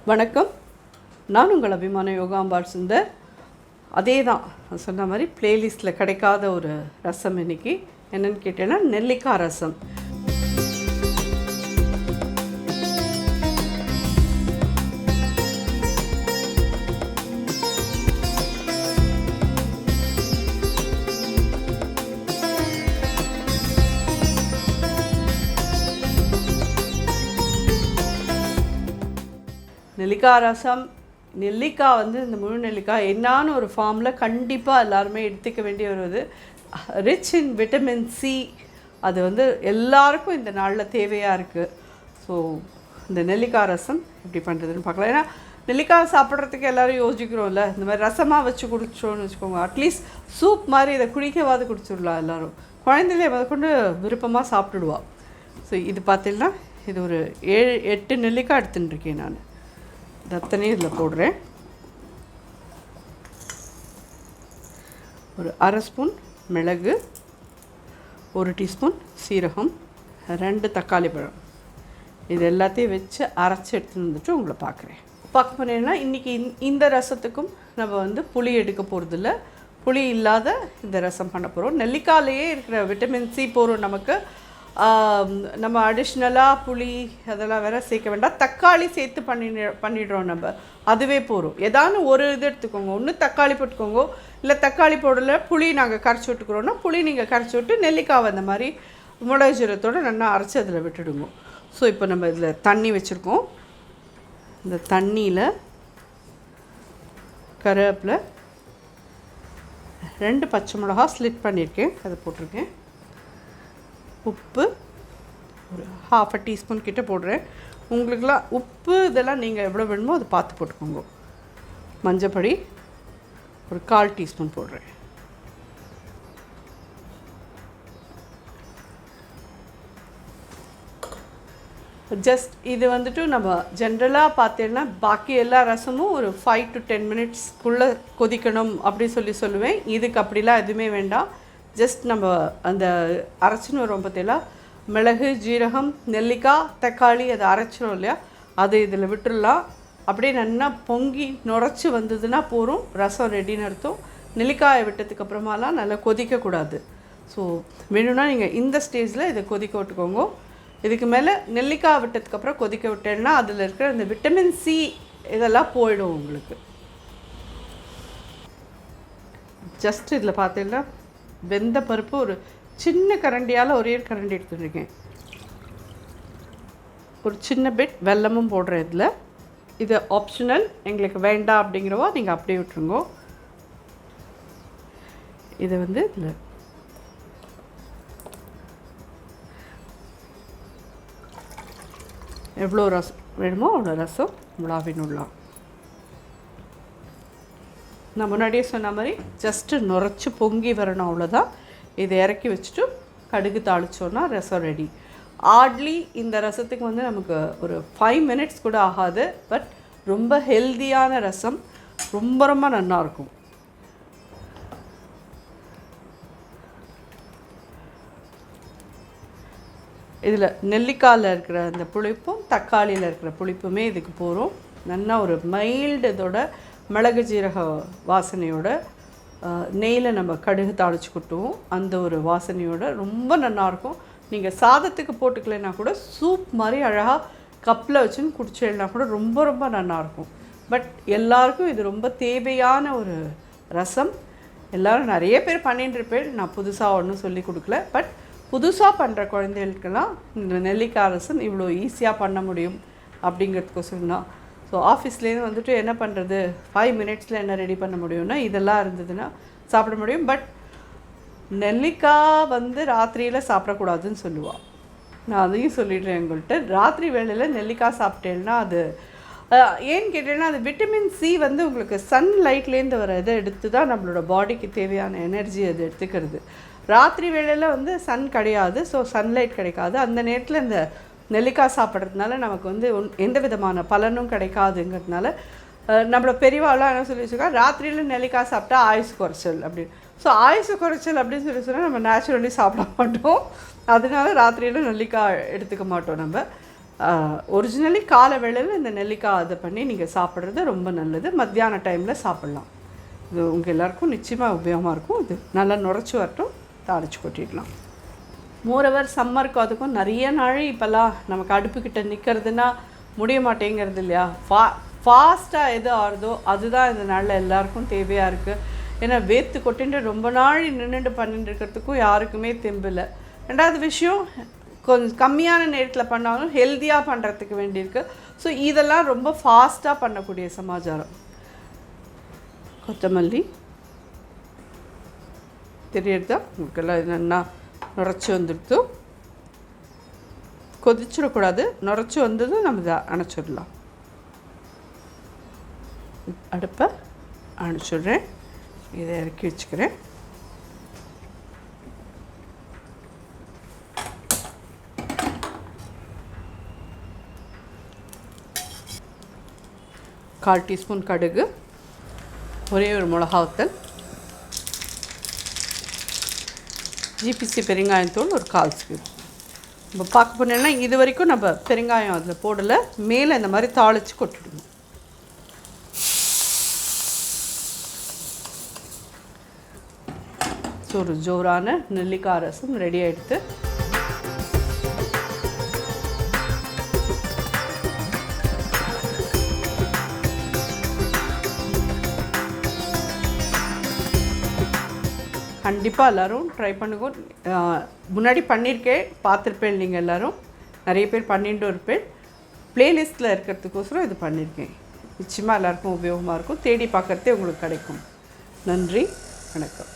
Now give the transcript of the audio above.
வணக்கம். நான் உங்கள் அபிமான யோகாம்பால் சுந்தர். அதே தான் சொன்ன மாதிரி பிளேலிஸ்ட்டில் கிடைக்காத ஒரு ரசம் இன்றைக்கி என்னென்னு கேட்டேன்னா நெல்லிக்காய் ரசம். நெல்லிக்காய் ரசம், நெல்லிக்காய் வந்து இந்த முழு நெல்லிக்காய் என்னான்னு ஒரு ஃபார்மில் கண்டிப்பாக எல்லாருமே எடுத்துக்க வேண்டிய ஒரு இது. ரிச் இன் விட்டமின் சி, அது வந்து எல்லாருக்கும் இந்த நாளில் தேவையாக இருக்குது. ஸோ இந்த நெல்லிக்காய் ரசம் எப்படி பண்ணுறதுன்னு பார்க்கலாம். ஏன்னா நெல்லிக்காய் சாப்பிட்றதுக்கு எல்லோரும் யோசிக்கிறோம்ல, இந்த மாதிரி ரசமாக வச்சு குடிச்சோன்னு வச்சுக்கோங்க. அட்லீஸ்ட் சூப் மாதிரி இதை குடிக்கவாது குடிச்சிடலாம் எல்லோரும். குழந்தையிலே கொண்டு விருப்பமாக சாப்பிட்டுடுவா. ஸோ இது பார்த்தீங்கன்னா இது ஒரு 7-8 நெல்லிக்காய் எடுத்துட்டுருக்கேன் நான். அத்தனையும் இதில் போடுறேன். ஒரு 1/2 ஸ்பூன் மிளகு, 1 டீஸ்பூன் சீரகம், 2 தக்காளி பழம், இது எல்லாத்தையும் வச்சு அரைச்சி எடுத்துன்னு வந்துட்டு உங்களை பார்க்க போனேன்னா இன்றைக்கி இந்த ரசத்துக்கும் நம்ம வந்து புளி எடுக்க போகிறதில்ல. புளி இல்லாத இந்த ரசம் பண்ண போகிறோம். நெல்லிக்காயிலேயே இருக்கிற விட்டமின் சி போகிறோம் நமக்கு. நம்ம அடிஷ்னலாக புளி அதெல்லாம் வேறு சேர்க்க வேண்டாம். தக்காளி சேர்த்து பண்ணிடுறோம் நம்ம, அதுவே போகிறோம். ஏதானு ஒரு இது எடுத்துக்கோங்க. ஒன்று தக்காளி போட்டுக்கோங்க, இல்லை தக்காளி போடலை புளி நாங்கள் கரைச்சி விட்டுக்கிறோன்னா புளி நீங்கள் கரைச்சி விட்டு நெல்லிக்காய் அந்த மாதிரி மிளகு ஜீரகத்தோடு நல்லா அரைச்சி அதில் விட்டுடுங்க. ஸோ இப்போ நம்ம இதில் தண்ணி வச்சுருக்கோம். இந்த தண்ணியில் கருவேப்பிலை, 2 பச்சை மிளகா ஸ்லிட் பண்ணியிருக்கேன், அதை போட்டிருக்கேன். உப்பு ஒரு 1/2 டீஸ்பூன் கிட்ட போடுறேன். உங்களுக்குலாம் உப்பு இதெல்லாம் நீங்கள் எவ்வளோ வேணுமோ அதை பார்த்து போட்டுக்கோங்க. மஞ்சப்பொடி ஒரு 1/4 டீஸ்பூன் போடுறேன். ஜஸ்ட் இது வந்துட்டு நம்ம ஜென்ரலாக பார்த்தீங்கன்னா பாக்கி எல்லா ரசமும் ஒரு 5 to 10 மினிட்ஸ்க்குள்ளே கொதிக்கணும் அப்படி சொல்லுவேன். இதுக்கு அப்படிலாம் எதுவுமே வேண்டாம். ஜஸ்ட் நம்ம அந்த அரைச்சின்னு வரும் பார்த்தீங்களா, மிளகு ஜீரகம் நெல்லிக்காய் தக்காளி அதை அரைச்சிடும் இல்லையா, அது இதில் விட்டுடலாம். அப்படியே நல்லா பொங்கி நுரைச்சி வந்ததுன்னா போகிறோம், ரசம் ரெடின்னு அர்த்தம். நெல்லிக்காயை விட்டதுக்கப்புறமாலாம் நல்லா கொதிக்கக்கூடாது. ஸோ வேணும்னா நீங்கள் இந்த ஸ்டேஜில் இதை கொதிக்க விட்டுக்கோங்க. இதுக்கு மேலே நெல்லிக்காய் விட்டதுக்கப்புறம் கொதிக்க விட்டேன்னா அதில் இருக்கிற இந்த விட்டமின் சி இதெல்லாம் போயிடும் உங்களுக்கு. ஜஸ்ட் இதில் பார்த்தீங்கன்னா வெந்த பருப்பு ஒரு சின்ன கரண்டியால் ஒரே கரண்டி எடுத்துருக்கேன். ஒரு சின்ன பிட் வெல்லமும் போடுறேன் இதில். இது ஆப்ஷனல், எங்களுக்கு வேண்டாம் அப்படிங்கிறவோ நீங்கள் அப்படியே விட்டுருங்கோ. இதை வந்து இதில் எவ்வளோ ரசம் வேணுமோ அவ்வளோ ரசம் விடலாம். நான் முன்னாடியே சொன்ன மாதிரி ஜஸ்ட்டு நுரைச்சி பொங்கி வரணும், அவ்வளோதான். இதை இறக்கி வச்சுட்டு கடுகு தாளித்தோன்னா ரசம் ரெடி. ஆட்லி இந்த ரசத்துக்கு வந்து நமக்கு ஒரு 5 மினிட்ஸ் கூட ஆகாது. பட் ரொம்ப ஹெல்தியான ரசம், ரொம்ப ரொம்ப நல்லாயிருக்கும். இதில் நெல்லிக்காயில் இருக்கிற அந்த புளிப்பும் தக்காளியில் இருக்கிற புளிப்புமே இதுக்கு போகிறோம். நல்லா ஒரு மைல்டு இதோட மிளகு ஜீரக வாசனையோட நெய்யில் நம்ம கடுகு தாளித்து கொட்டுவோம். அந்த ஒரு வாசனையோட ரொம்ப நல்லாயிருக்கும். நீங்கள் சாதத்துக்கு போட்டுக்கலைன்னா கூட சூப் மாதிரி அழகாக கப்பில் வச்சுன்னு குடிச்சேன்னா கூட ரொம்ப ரொம்ப நல்லாயிருக்கும். பட் எல்லாருக்கும் இது ரொம்ப தேவையான ஒரு ரசம். எல்லோரும் நிறைய பேர் பண்ணிட்டுருப்பேன். நான் புதுசாக ஒன்றும் சொல்லி கொடுக்கல. பட் புதுசாக பண்ணுற குழந்தைகளுக்கெல்லாம் இந்த நெல்லிக்காய் ரசம் இவ்வளோ ஈஸியாக பண்ண முடியும் அப்படிங்கிறதுக்கோசரம் தான். ஸோ ஆஃபீஸ்லேருந்து வந்துட்டு என்ன பண்ணுறது, 5 மினிட்ஸில் என்ன ரெடி பண்ண முடியும்னா இதெல்லாம் இருந்ததுன்னா சாப்பிட முடியும். பட் நெல்லிக்காய் வந்து ராத்திரியில் சாப்பிடக்கூடாதுன்னு சொல்லுவாள். நான் அதையும் சொல்லிடுறேன் உங்கள்கிட்ட. ராத்திரி வேளையில் நெல்லிக்காய் சாப்பிட்டேன்னா அது ஏன்னு கேட்டேன்னா அது விட்டமின் சி வந்து உங்களுக்கு சன்லைட்லேருந்து வர இதை எடுத்து தான் நம்மளோட பாடிக்கு தேவையான எனர்ஜி அது எடுத்துக்கிறது. ராத்திரி வேளையில் வந்து சன் கிடையாது, ஸோ சன்லைட் கிடைக்காது. அந்த நேரத்தில் இந்த நெல்லிக்காய் சாப்பிட்றதுனால நமக்கு வந்து எந்த விதமான பலனும் கிடைக்காதுங்கிறதுனால நம்மளோட பெரியவாளாம் என்ன சொல்லி வச்சுக்கா, ராத்திரியில் நெல்லிக்காய் சாப்பிட்டா ஆயுசு குறைச்சல் அப்படின்னு. ஸோ ஆயுசு குறைச்சல் அப்படின்னு சொல்லி சொன்னால் நம்ம நேச்சுரலி சாப்பிட மாட்டோம். அதனால ராத்திரியில் நெல்லிக்காய் எடுத்துக்க மாட்டோம் நம்ம. ஒரிஜினலி காலை வேளையில் இந்த நெல்லிக்காய் அதை பண்ணி நீங்கள் சாப்பிட்றது ரொம்ப நல்லது. மத்தியான டைமில் சாப்பிட்லாம். இது உங்கள் எல்லாேருக்கும் நிச்சயமாக உபயோகமாக இருக்கும். இது நல்லா நுரைச்சி வரட்டும், தாளித்து கொட்டிடலாம். மோரோவர் சம்மருக்கு அதுக்கும் நிறைய நாள் இப்போல்லாம் நமக்கு அடுப்புக்கிட்ட நிற்கிறதுனா முடிய மாட்டேங்கிறது இல்லையா? ஃபாஸ்ட்டாக எது ஆறுதோ அதுதான் இந்த நாளில் எல்லாருக்கும் தேவையாக இருக்குது. ஏன்னா வேத்து கொட்டிட்டு ரொம்ப நாள் நின்றுட்டு பண்ணிட்டு இருக்கிறதுக்கும் யாருக்குமே தெம்பில்லை. ரெண்டாவது விஷயம், கொஞ்சம் கம்மியான நேரத்தில் பண்ணாலும் ஹெல்த்தியாக பண்ணுறதுக்கு வேண்டியிருக்கு. ஸோ இதெல்லாம் ரொம்ப ஃபாஸ்ட்டாக பண்ணக்கூடிய சமாச்சாரம். கொத்தமல்லி தெரியறதா உங்களுக்கெல்லாம் என்னென்னா நுரைச்சி வந்துடுத்து. கொதிச்சிடக்கூடாது, நுரைச்சி வந்ததும் நம்ம இதை அணைச்சிடலாம். அடுப்பை அணைச்சிடுறேன், இதை இறக்கி வச்சுக்கிறேன். கால் டீஸ்பூன் கடுகு, ஒரே ஒரு மிளகாவத்தல், ஜிபிசி பெருங்காயத்தூள் ஒரு 1/4 ஸ்பூன். இப்போ பார்க்க போனோம்னா இது வரைக்கும் நம்ம பெருங்காயம் அதில் போடலை, மேலே இந்த மாதிரி தாளித்து கொட்டிடுவோம். ஸோ ஒரு ஜோரான நெல்லிக்காய் ரசம் ரெடி ஆகிடுது. கண்டிப்பாக எல்லோரும் ட்ரை பண்ணுங்க. முன்னாடி பண்ணியிருக்கேன், பார்த்துருப்பேன். நீங்கள் எல்லோரும் நிறைய பேர் பண்ணிட்டு இருப்பேன். ப்ளேலிஸ்ட்டில் இருக்கிறதுக்கோசரம் இது பண்ணியிருக்கேன். நிச்சயமாக எல்லாருக்கும் உபயோகமாக இருக்கும். தேடி பார்க்குறதே உங்களுக்கு கிடைக்கும். நன்றி, வணக்கம்.